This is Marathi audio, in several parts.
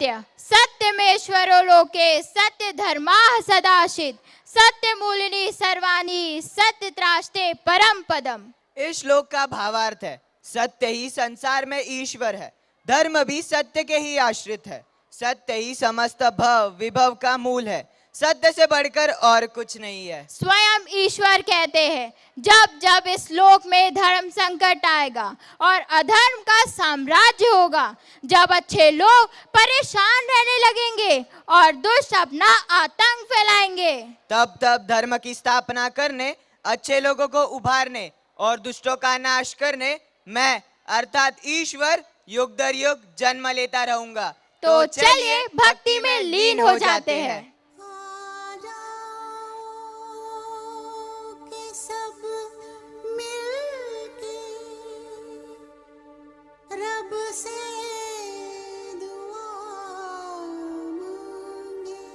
सत्य सत्यमेश्वरो लोके सत्य धर्माः सदाशित सत्य मूलिनी सर्वाणी सत्य त्राष्टे परम पदम। इस श्लोक का भावार्थ है, सत्य ही संसार में ईश्वर है, धर्म भी सत्य के ही आश्रित है, सत्य ही समस्त भव विभव का मूल है, सत्य से बढ़कर और कुछ नहीं है। स्वयं ईश्वर कहते हैं, जब जब इस लोक में धर्म संकट आएगा और अधर्म का साम्राज्य होगा, जब अच्छे लोग परेशान रहने लगेंगे और दुष्ट अपना आतंक फैलाएंगे, तब तब धर्म की स्थापना करने, अच्छे लोगों को उभारने और दुष्टों का नाश करने मैं अर्थात ईश्वर युग दर युग जन्म लेता रहूंगा। तो चलिए भक्ति में लीन हो जाते हैं। सब मिलके रब से दुआ मांगे,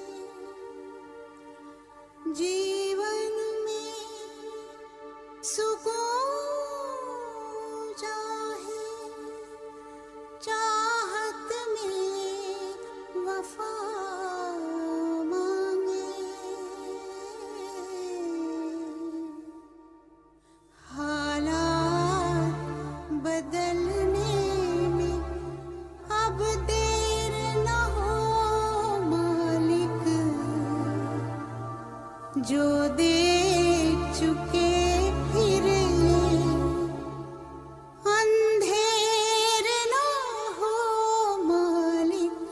जीवन में सुकून चाहे, चाहत में वफा जो देख चुके फिर अंधेर न हो मालिक।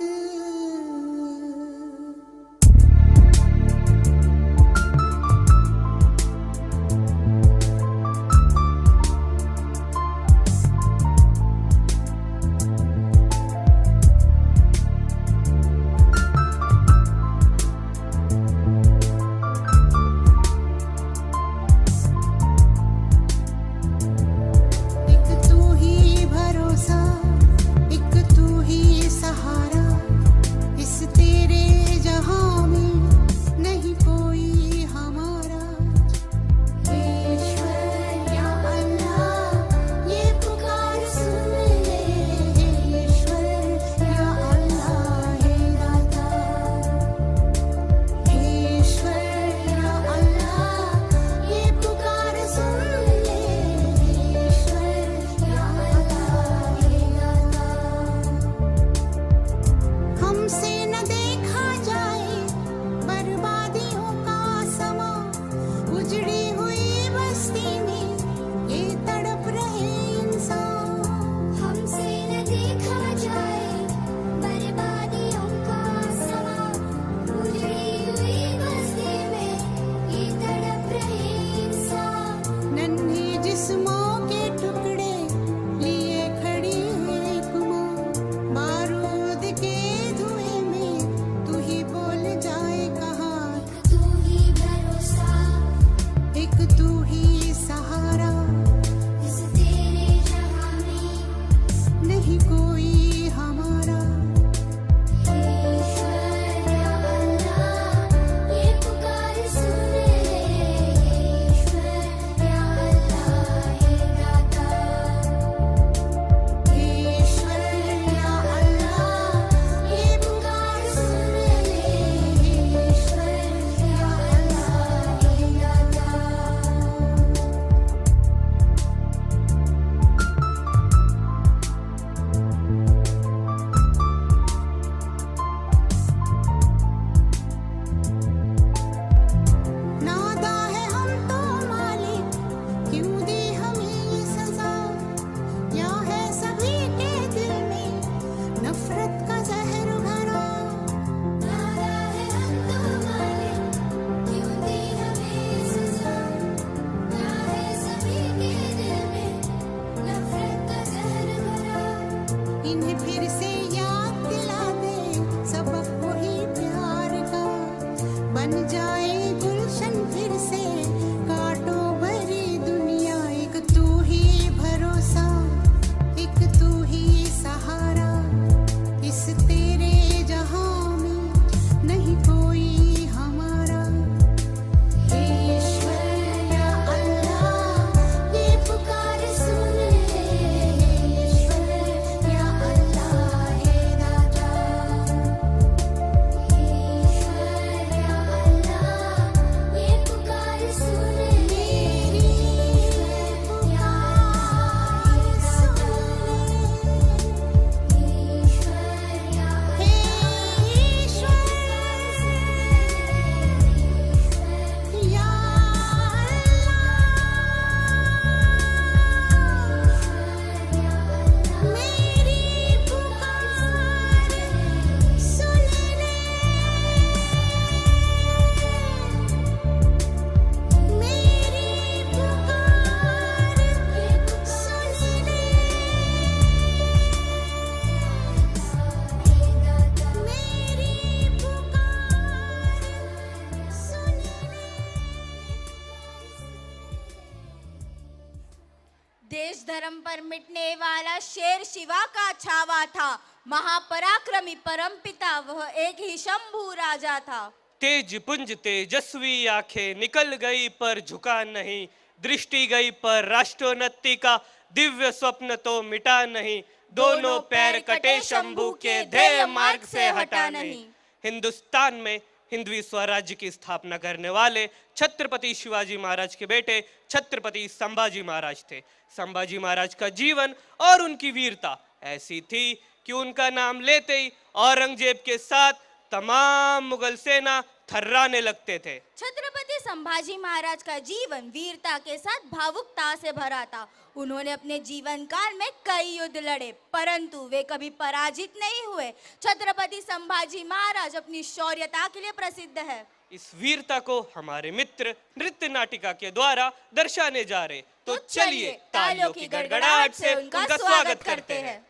पर मिटने वाला शेर शिवा का छावा था। महापराक्रमी परमपिता वह एक ही शंभू राजा था। तेज पुंज तेजस्वी आंखें निकल गई पर झुका नहीं, दृष्टि गई पर राष्ट्रोन्नति का दिव्य स्वप्न तो मिटा नहीं, दोनों पैर कटे शंभू के ध्येय मार्ग से हटा नहीं। हिंदुस्तान में हिंदवी स्वराज्य की स्थापना करने वाले छत्रपति शिवाजी महाराज के बेटे छत्रपति संभाजी महाराज थे। संभाजी महाराज का जीवन और उनकी वीरता ऐसी थी कि उनका नाम लेते ही औरंगजेब के साथ तमाम मुगल सेना थर्राने लगते थे। छत्रपति संभाजी महाराज का जीवन वीरता के साथ भावुकता से भरा था। उन्होंने अपने जीवन काल में कई युद्ध लड़े, परंतु वे कभी पराजित नहीं हुए। छत्रपति संभाजी महाराज अपनी शौर्यता के लिए प्रसिद्ध है। इस वीरता को हमारे मित्र नृत्य नाटिका के द्वारा दर्शाने जा रहे, तो चलिए तालियों की गड़गड़ाहट से उनका स्वागत करते हैं।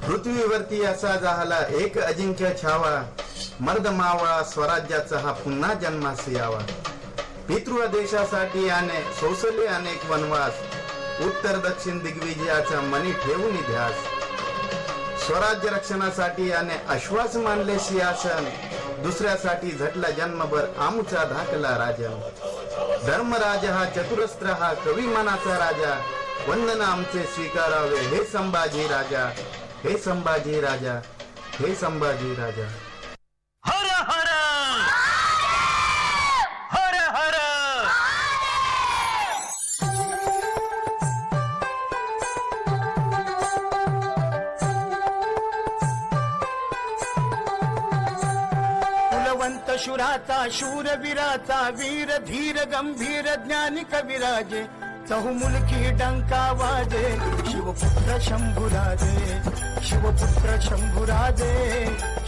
पृथ्वीवरती असा झाला एक अजिंक्य छावा, मर्द मावळा स्वराज्याचा हा पुन्हा जन्मास यावा। पितृदेशासाठी याने सोसले अनेक वनवास, उत्तर दक्षिण दिग्विजयाचा मनी ठेवून ध्यास। स्वराज्य रक्षणासाठी याने आश्वास मानले सिंहासन, दुसऱ्यासाठी झटला जन्मभर आमुचा धाकला राजन। धर्मराज हा चतुरस्त्र हा कवी मनाचा राजा, वंदना आमचे स्वीकारावे हे संभाजी राजा, हे संभाजी राजा, हे संभाजी राजा। हर हर हर हर। कुलवंत शुराचा शूरवीराचा वीर धीर गंभीर ज्ञानी कविराजे, चहुमुलकी डंका वाजे शिवपुत्र शंभुराजे, शिवपुत्र शंभुराजे,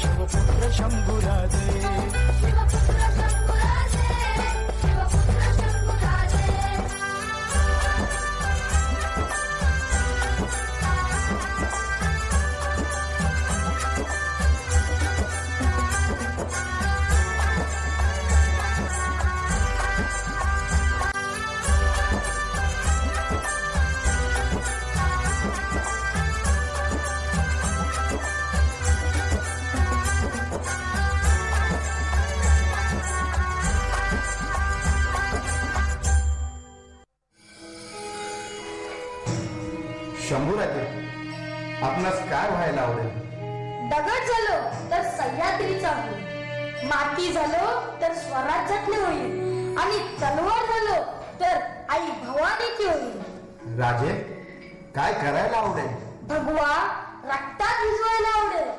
शिवपुत्र शंभुराजे। शंभूराजे, आपणास काय व्हायला आवडेल? दगड झालो तर सह्याद्रीचा होईल, माती झालो तर स्वराज्यातले होईल, आणि तलवार झालो तर आई भवानीची होईल। राजे, काय करायला आवडेल? भगवा रक्तात भिजवायला आवडेल।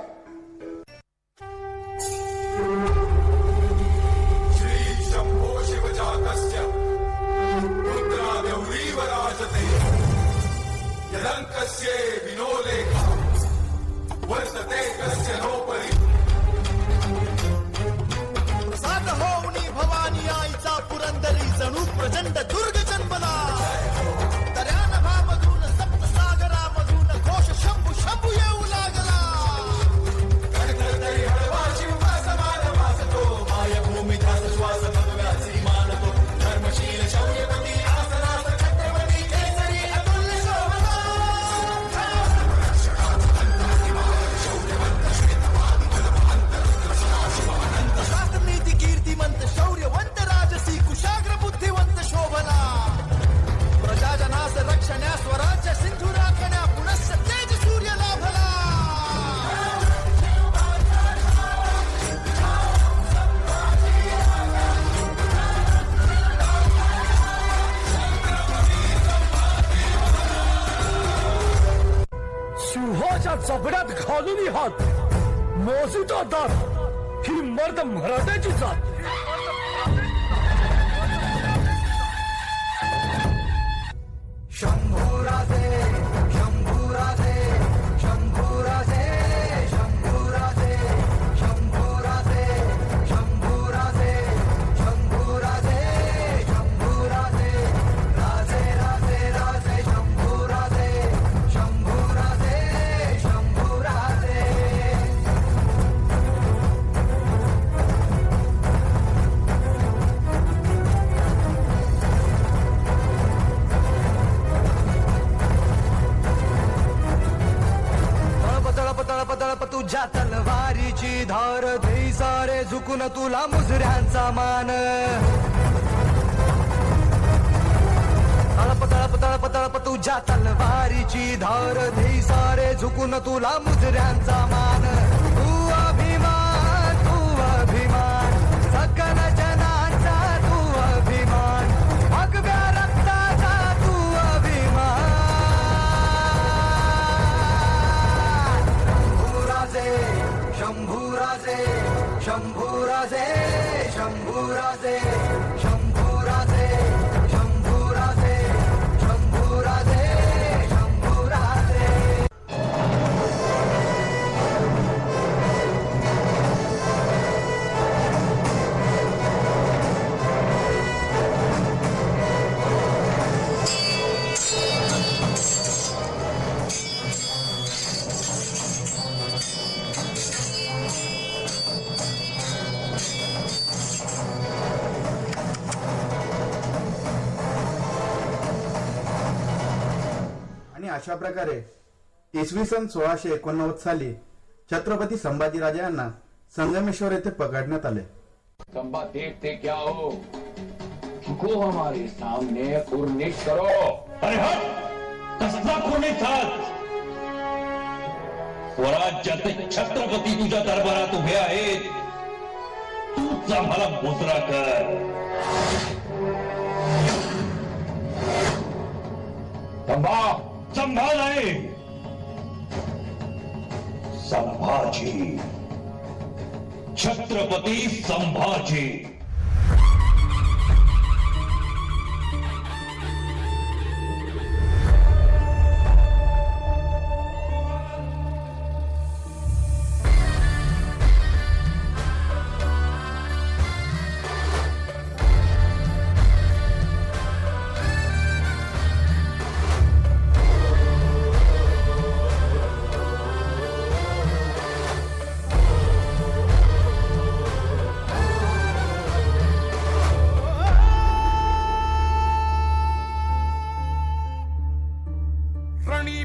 श्री शंभो शिवजातस्य रुद्रागौरीव राजते, यदङ्कस्य विनोलेखा वर्तते कस्य नोपरि। सात होऊनी भवानी आईचा पुरंदरी जणू प्रचंड दुर्ग जन्मला। दर्यानभामधून सप्तसागरामधून घोष शंभू शंभू येऊ लागला। कडकडतरी हळवा शिव समान वासतो, मायभूमी ध्यास श्वास भगव्यासी मानतो। धर्मशील शौर्यवती आसनास छत्रपती केसरी अतुल्य शोभना। शास्त्रनीती कीर्तिमंत शौर्यवंत राजसी कुशाग्र बुद्धिवंत शोभना। प्रजाजनास रक्षण्या स्वराज्य सिंधू राखण्या पुनश्च तेज सूर्य लाभला। सिंहाच्या जबड्यात घालून हात मोजितो दात, ही मर्द मराठ्याची जात। शंभूराजे, शंभूराजे, शंभूराजे, शंभूराजे, शंभूराजे, शंभूराजे, शंभूराजे, शंभूराजे, राजे राजे राजे शंभूराजे, शंभूराजे, शंभूराजे। तुझ्या तलवारीची धार देई सारे झुकून तुला मुजऱ्यांचा मान तळप तळप तळप तळप तुझ्या तलवारीची धार देई सारे झुकून तुला मुजऱ्यांचा मान तू अभिमान सकल जनांचा तू अभिमान भगव्या रक्ताचा तू अभिमान शंभूराजे शंभूराजे शंभूराजे शंभूराजे शंभूराजे शंभूराजे शंभूराजे अशा प्रकारे इसवी सन 1689 साली छत्रपती संभाजीराजे यांना संगमेश्वर येथे पकडण्यात आले. खंबा देखते क्या हो, झुको हमारे सामने, कुर्निश करो. अरे हट, कसला कुर्निश हात? स्वराज्याचे छत्रपती तुझ्या दरबारात उभे आहेत, तूच आम्हाला मुजरा कर. खंबा संभाल आहे. संभाजी, छत्रपती संभाजी.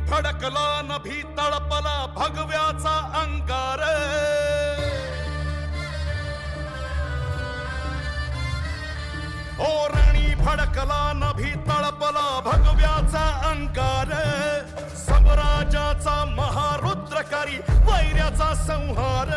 फडकला नभी तळपला भगव्याचा अंगार. ओ रणी फडकला नभी तळपला भगव्याचा अंगार. सम्राजाचा महारुद्रकारी वैऱ्याचा संहार.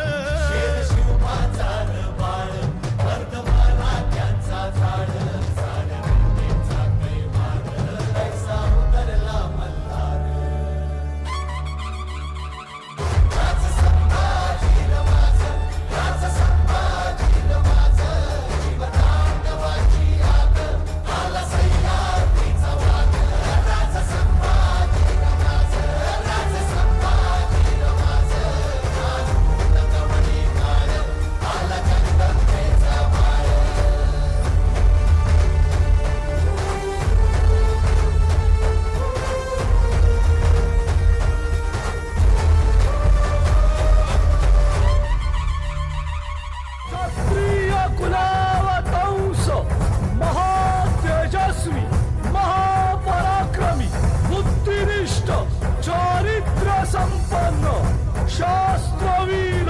शास्त्रवीर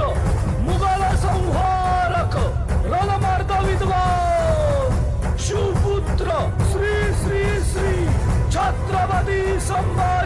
मुघल संहारक रणमार्ग विद्वान शिवपुत्र श्री श्री श्री छत्रपती संभाजी